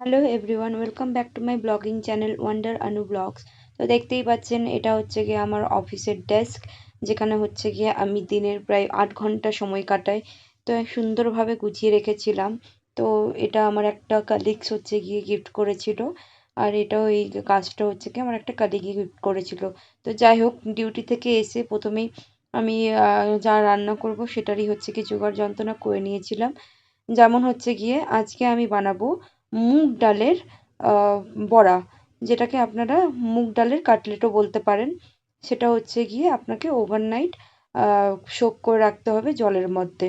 Hello everyone, welcome back to my blogging channel wonder Anu blogs. তো দেখতেই পাচ্ছেন, এটা হচ্ছে গিয়ে আমার অফিসের ডেস্ক, যেখানে হচ্ছে গিয়ে আমি দিনের প্রায় 8 ঘন্টা সময় কাটাই। তো সুন্দরভাবে গুছিয়ে রেখেছিলাম। তো এটা আমার একটা কালিগস হচ্ছে গিয়ে গিফট করেছিল, আর এটাও এই কাজটা হচ্ছে গিয়ে আমার একটা কালিগই গিফট করেছিল। তো যাই হোক, ডিউটি থেকে এসে প্রথমেই আমি যা রান্না করব সেটারই হচ্ছে কি জোগাড় যন্ত্রণা করে নিয়েছিলাম। যেমন হচ্ছে গিয়ে আজকে আমি বানাবো মুগ ডালের আহ, বড়া, যেটাকে আপনারা মুগ ডালের কাটলেটও বলতে পারেন। সেটা হচ্ছে গিয়ে আপনাকে ওভারনাইট সোক করে রাখতে হবে জলের মধ্যে।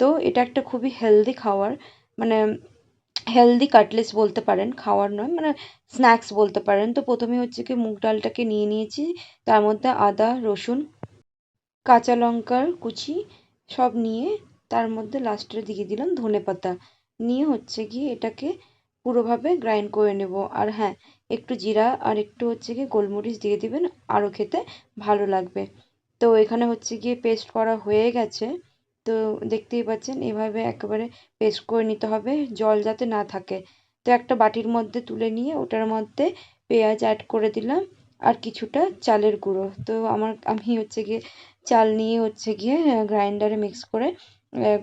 তো এটা একটা খুবই হেলদি খাবার, মানে হেলদি কাটলেটস বলতে পারেন, খাওয়ার নয়, মানে স্ন্যাক্স বলতে পারেন। তো প্রথমে হচ্ছে কি মুগ ডালটাকে নিয়ে নিয়েছি, তার মধ্যে আদা রসুন কাঁচা লঙ্কার কুচি সব নিয়ে তার মধ্যে লাস্টে দিয়ে দিলাম ধনেপাতা, নিয়ে হচ্ছে গিয়ে এটাকে পুরোভাবে গ্রাইন্ড করে নেব। আর হ্যাঁ, একটু জিরা আর একটু হচ্ছে গিয়ে গোলমরিচ দিয়ে দিবেন, আরও খেতে ভালো লাগবে। তো এখানে হচ্ছে গিয়ে পেস্ট করা হয়ে গেছে। তো দেখতেই পাচ্ছেন, এভাবে একেবারে পেস্ট করে নিতে হবে, জল যাতে না থাকে। তো একটা বাটির মধ্যে তুলে নিয়ে ওটার মধ্যে পেঁয়াজ অ্যাড করে দিলাম, আর কিছুটা চালের গুঁড়ো। তো আমি হচ্ছে গিয়ে চাল নিয়ে হচ্ছে গিয়ে গ্রাইন্ডারে মিক্স করে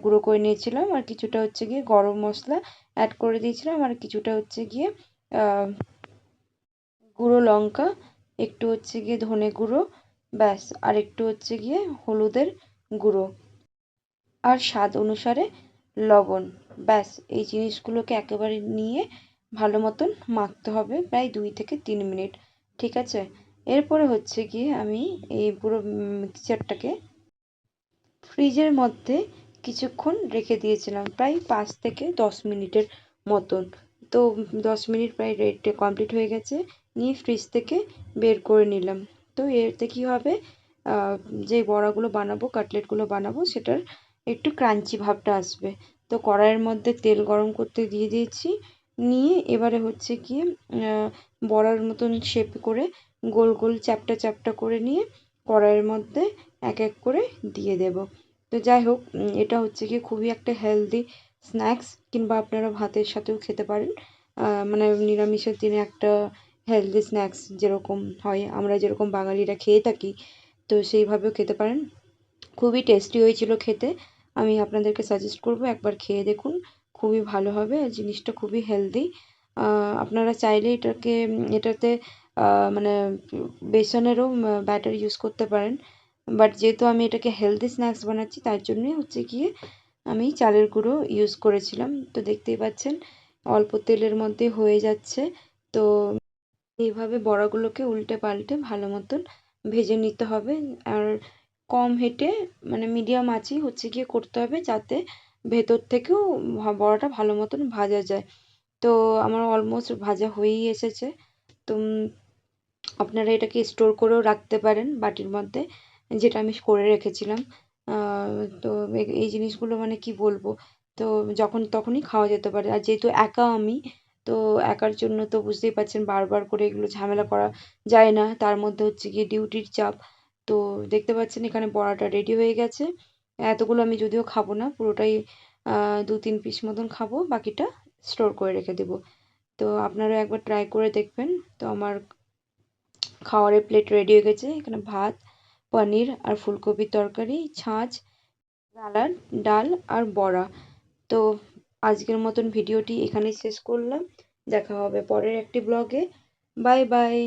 গুঁড়ো করে নিয়েছিলাম, আর কিছুটা হচ্ছে গিয়ে গরম মশলা অ্যাড করে দিয়েছিলাম, আর কিছুটা হচ্ছে গিয়ে আহ, গুঁড়ো লঙ্কা, একটু হচ্ছে গিয়ে ধনে গুঁড়ো, ব্যাস, আর একটু হচ্ছে গিয়ে হলুদের গুঁড়ো, আর স্বাদ অনুসারে লবণ। ব্যাস, এই জিনিসগুলোকে একেবারে নিয়ে ভালো মতন মাখতে হবে প্রায় 2 থেকে 3 মিনিট। ঠিক আছে, এরপরে হচ্ছে গিয়ে আমি এই পুরো মিক্সচারটাকে ফ্রিজের মধ্যে কিছুক্ষণ রেখে দিয়েছিলাম, প্রায় 5 থেকে 10 মিনিটের মতন। তো 10 মিনিট প্রায় রেটে কমপ্লিট হয়ে গেছে, নিয়ে ফ্রিজ থেকে বের করে নিলাম। তো এতে কী হবে, যে বড়াগুলো বানাবো, কাটলেটগুলো বানাবো, সেটার একটু ক্রাঞ্চি ভাবটা আসবে। তো কড়াইয়ের মধ্যে তেল গরম করতে দিয়ে দিয়েছি, নিয়ে এবারে হচ্ছে গিয়ে বড়ার মতন শেপ করে গোল গোল চ্যাপ্টা চ্যাপ্টা করে নিয়ে কড়াইয়ের মধ্যে এক এক করে দিয়ে দেব। তো যাই হোক, এটা হচ্ছে গিয়ে খুবই একটা হেলদি স্ন্যাক্স, কিংবা আপনারা ভাতের সাথেও খেতে পারেন। মানে নিরামিষের দিনে একটা হেলদি স্ন্যাক্স যেরকম হয়, আমরা যেরকম বাঙালিরা খেয়ে থাকি, তো সেইভাবেও খেতে পারেন। খুবই টেস্টি হয়েছিল খেতে। আমি আপনাদেরকে সাজেস্ট করব একবার খেয়ে দেখুন, খুবই ভালো হবে, আর জিনিসটা খুবই হেলদি। আপনারা চাইলে এটাতে মানে বেসনেরও ব্যাটার ইউজ করতে পারেন, বাট যেহেতু আমি এটাকে হেলদি স্ন্যাক্স বানাচ্ছি, তার জন্যই হচ্ছে গিয়ে আমি চালের গুঁড়ো ইউজ করেছিলাম। তো দেখতেই পাচ্ছেন, অল্প তেলের মধ্যে হয়ে যাচ্ছে। তো এইভাবে বড়াগুলোকে উল্টে পাল্টে ভালো মতন ভেজে নিতে হবে, আর কম হিটে, মানে মিডিয়াম আঁচই হচ্ছে গিয়ে করতে হবে, যাতে ভেতর থেকেও বড়াটা ভালো মতন ভাজা যায়। তো আমার অলমোস্ট ভাজা হয়েই এসেছে। তো আপনারা এটাকে স্টোর করেও রাখতে পারেন বাটির মধ্যে, যেটা আমি করে রেখেছিলাম। তো এই জিনিসগুলো মানে কি বলবো, তো যখন তখনই খাওয়া যেতে পারে। আর যেহেতু একা আমি, তো একার জন্য তো বুঝতেই পারছেন, বারবার করে এগুলো ঝামেলা করা যায় না, তার মধ্যে হচ্ছে গিয়ে ডিউটির চাপ। তো দেখতে পাচ্ছেন এখানে বড়াটা রেডি হয়ে গেছে। এতগুলো আমি যদিও খাবো না, পুরোটাই 2-3 পিস মতন খাবো, বাকিটা স্টোর করে রেখে দেবো। তো আপনারা একবার ট্রাই করে দেখবেন। তো আমার খাওয়ারের প্লেট রেডি হয়ে গেছে, এখানে ভাত, পনির আর ফুলকপির তরকারি, ছাঁচ, স্যালাড, ডাল আর বড়া। তো আজকের মতন ভিডিওটি এখানেই শেষ করলাম, দেখা হবে পরের একটি ব্লগে। Bye bye.